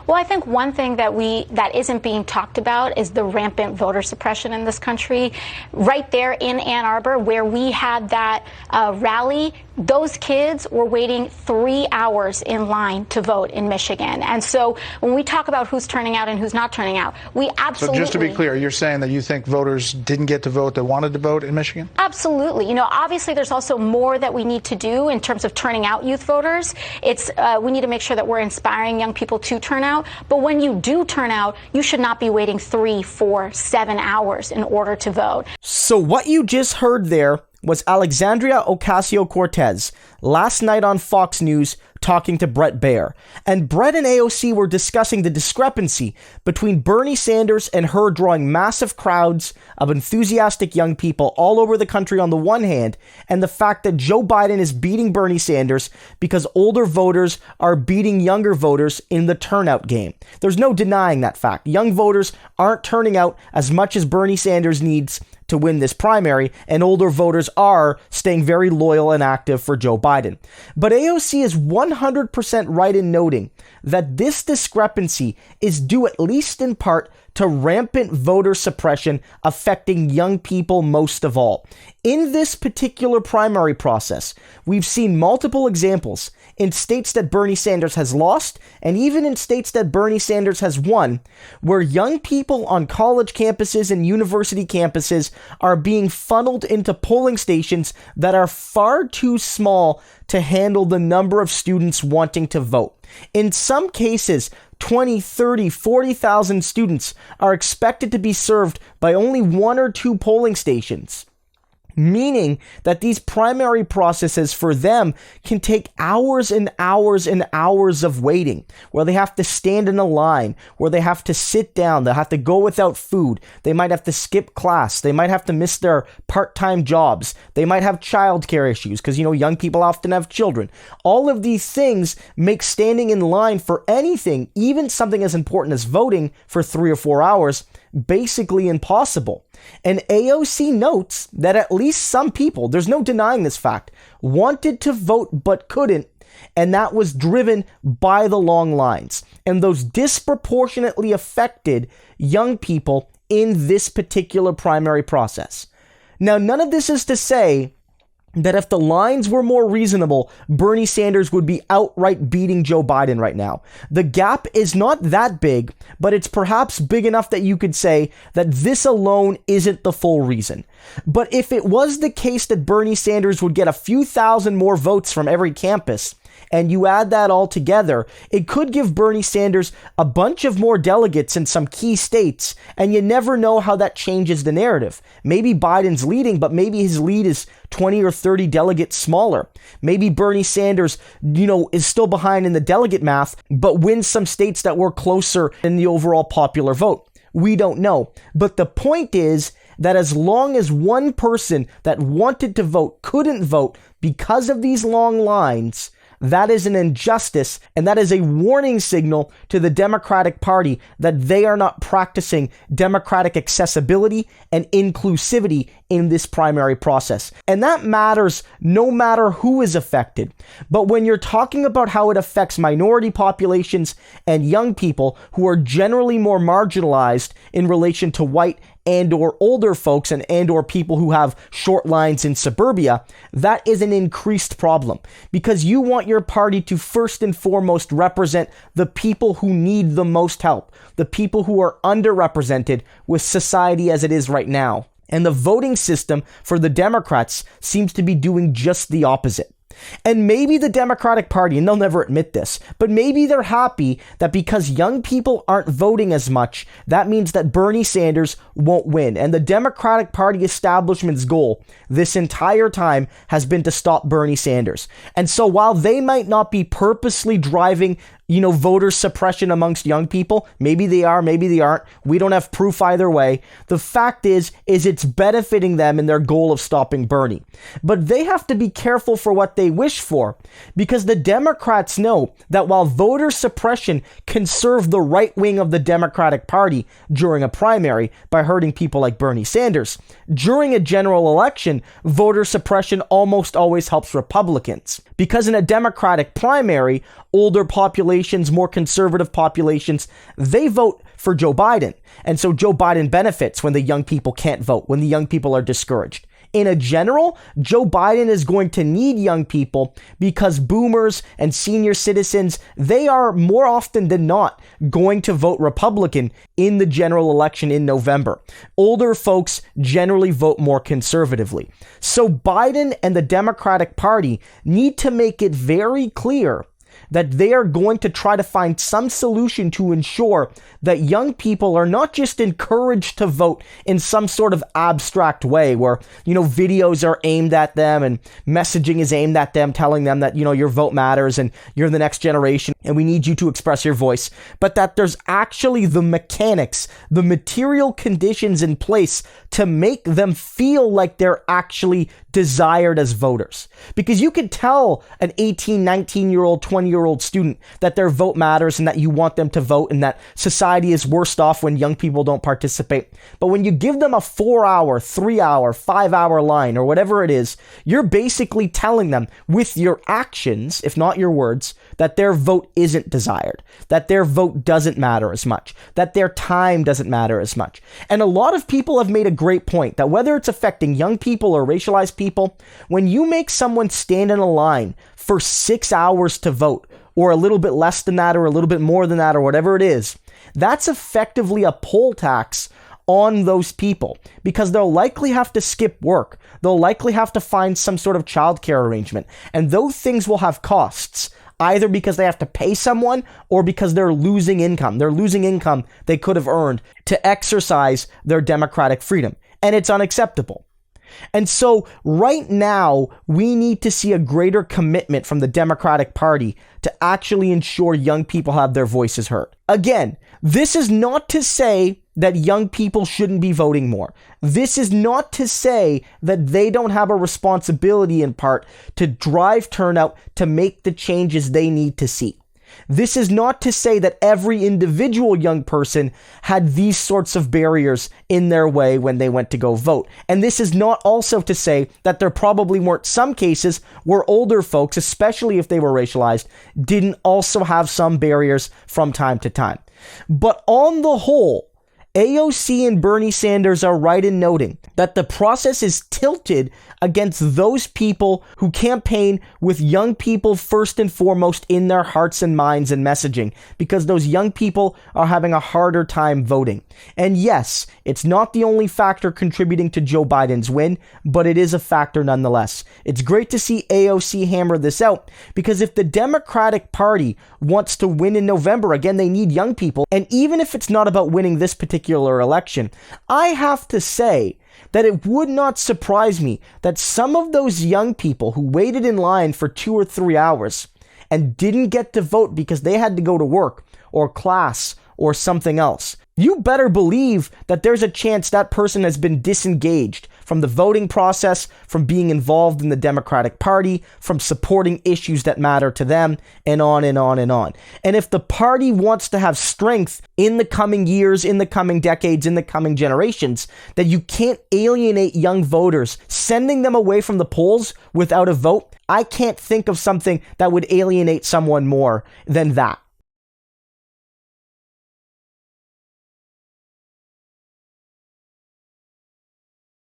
Well, I think one thing that isn't being talked about is the rampant voter suppression in this country. Right there in Ann Arbor, where we had that rally, those kids were waiting 3 hours in line to vote in Michigan. And so when we talk about who's turning out and who's not turning out, we absolutely... So just to be clear, you're saying that you think voters didn't get to vote that wanted to vote in Michigan? Absolutely. You know, obviously there's also more that we need to do in terms of turning out youth voters. We need to make sure that we're inspiring young people to turn out. But when you do turn out, you should not be waiting 3, 4, 7 hours in order to vote. So what you just heard there was Alexandria Ocasio-Cortez last night on Fox News talking to Bret Baier. And Bret and AOC were discussing the discrepancy between Bernie Sanders and her drawing massive crowds of enthusiastic young people all over the country on the one hand, and the fact that Joe Biden is beating Bernie Sanders because older voters are beating younger voters in the turnout game. There's no denying that fact. Young voters aren't turning out as much as Bernie Sanders needs to win this primary, and older voters are staying very loyal and active for Joe Biden. But AOC is 100% right in noting that this discrepancy is due at least in part to rampant voter suppression affecting young people most of all. In this particular primary process, we've seen multiple examples in states that Bernie Sanders has lost, and even in states that Bernie Sanders has won, where young people on college campuses and university campuses are being funneled into polling stations that are far too small to handle the number of students wanting to vote. In some cases, 20, 30, 40,000 students are expected to be served by only 1 or 2 polling stations, meaning that these primary processes for them can take hours and hours and hours of waiting, where they have to stand in a line, where they have to sit down, they'll have to go without food, they might have to skip class, they might have to miss their part-time jobs, they might have childcare issues, because, you know, young people often have children. All of these things make standing in line for anything, even something as important as voting for 3 or 4 hours, basically impossible. And AOC notes that at least some people, there's no denying this fact, wanted to vote but couldn't, and that was driven by the long lines. And those disproportionately affected young people in this particular primary process. Now, none of this is to say that if the lines were more reasonable, Bernie Sanders would be outright beating Joe Biden right now. The gap is not that big, but it's perhaps big enough that you could say that this alone isn't the full reason. But if it was the case that Bernie Sanders would get a few thousand more votes from every campus, and you add that all together, it could give Bernie Sanders a bunch of more delegates in some key states, and you never know how that changes the narrative. Maybe Biden's leading, but maybe his lead is 20 or 30 delegates smaller. Maybe Bernie Sanders, is still behind in the delegate math, but wins some states that were closer in the overall popular vote. We don't know. But the point is that as long as one person that wanted to vote couldn't vote because of these long lines, that is an injustice, and that is a warning signal to the Democratic Party that they are not practicing democratic accessibility and inclusivity in this primary process. And that matters no matter who is affected. But when you're talking about how it affects minority populations and young people who are generally more marginalized in relation to white and or older folks and or people who have short lines in suburbia, that is an increased problem, because you want your party to first and foremost represent the people who need the most help, the people who are underrepresented with society as it is right now. And the voting system for the Democrats seems to be doing just the opposite. And maybe the Democratic Party, and they'll never admit this, but maybe they're happy that because young people aren't voting as much, that means that Bernie Sanders won't win. And the Democratic Party establishment's goal this entire time has been to stop Bernie Sanders. And so while they might not be purposely driving voter suppression amongst young people, maybe they are, maybe they aren't. We don't have proof either way. The fact is it's benefiting them in their goal of stopping Bernie. But they have to be careful for what they wish for, because the Democrats know that while voter suppression can serve the right wing of the Democratic Party during a primary by hurting people like Bernie Sanders, during a general election, voter suppression almost always helps Republicans. Because in a Democratic primary, older populations populations, more conservative populations, they vote for Joe Biden. And so Joe Biden benefits when the young people can't vote, when the young people are discouraged. In a general, Joe Biden is going to need young people because boomers and senior citizens, they are more often than not going to vote Republican in the general election in November. Older folks generally vote more conservatively. So Biden and the Democratic Party need to make it very clear that they are going to try to find some solution to ensure that young people are not just encouraged to vote in some sort of abstract way where, videos are aimed at them and messaging is aimed at them, telling them that, your vote matters and you're the next generation and we need you to express your voice, but that there's actually the mechanics, the material conditions in place to make them feel like they're actually desired as voters. Because you can tell an 18, 19-year-old, 20-year-old student that their vote matters and that you want them to vote and that society is worst off when young people don't participate. But when you give them a 4-hour, 3-hour, 5-hour line or whatever it is, you're basically telling them with your actions, if not your words, that their vote isn't desired, that their vote doesn't matter as much, that their time doesn't matter as much. And a lot of people have made a great point that whether it's affecting young people or racialized people, when you make someone stand in a line for 6 hours to vote, or a little bit less than that, or a little bit more than that, or whatever it is, that's effectively a poll tax on those people because they'll likely have to skip work. They'll likely have to find some sort of childcare arrangement. And those things will have costs, either because they have to pay someone or because they're losing income. They're losing income they could have earned to exercise their democratic freedom. And it's unacceptable. And so right now, we need to see a greater commitment from the Democratic Party to actually ensure young people have their voices heard. Again, this is not to say that young people shouldn't be voting more. This is not to say that they don't have a responsibility in part to drive turnout to make the changes they need to see. This is not to say that every individual young person had these sorts of barriers in their way when they went to go vote. And this is not also to say that there probably weren't some cases where older folks, especially if they were racialized, didn't also have some barriers from time to time. But on the whole, AOC and Bernie Sanders are right in noting that the process is tilted against those people who campaign with young people first and foremost in their hearts and minds and messaging, because those young people are having a harder time voting. And yes, it's not the only factor contributing to Joe Biden's win, but it is a factor nonetheless. It's great to see AOC hammer this out, because if the Democratic Party wants to win in November, again, they need young people. And even if it's not about winning this particular election, I have to say that it would not surprise me that some of those young people who waited in line for 2 or 3 hours and didn't get to vote because they had to go to work or class or something else, you better believe that there's a chance that person has been disengaged from the voting process, from being involved in the Democratic Party, from supporting issues that matter to them, and on and on and on. And if the party wants to have strength in the coming years, in the coming decades, in the coming generations, that you can't alienate young voters, sending them away from the polls without a vote, I can't think of something that would alienate someone more than that.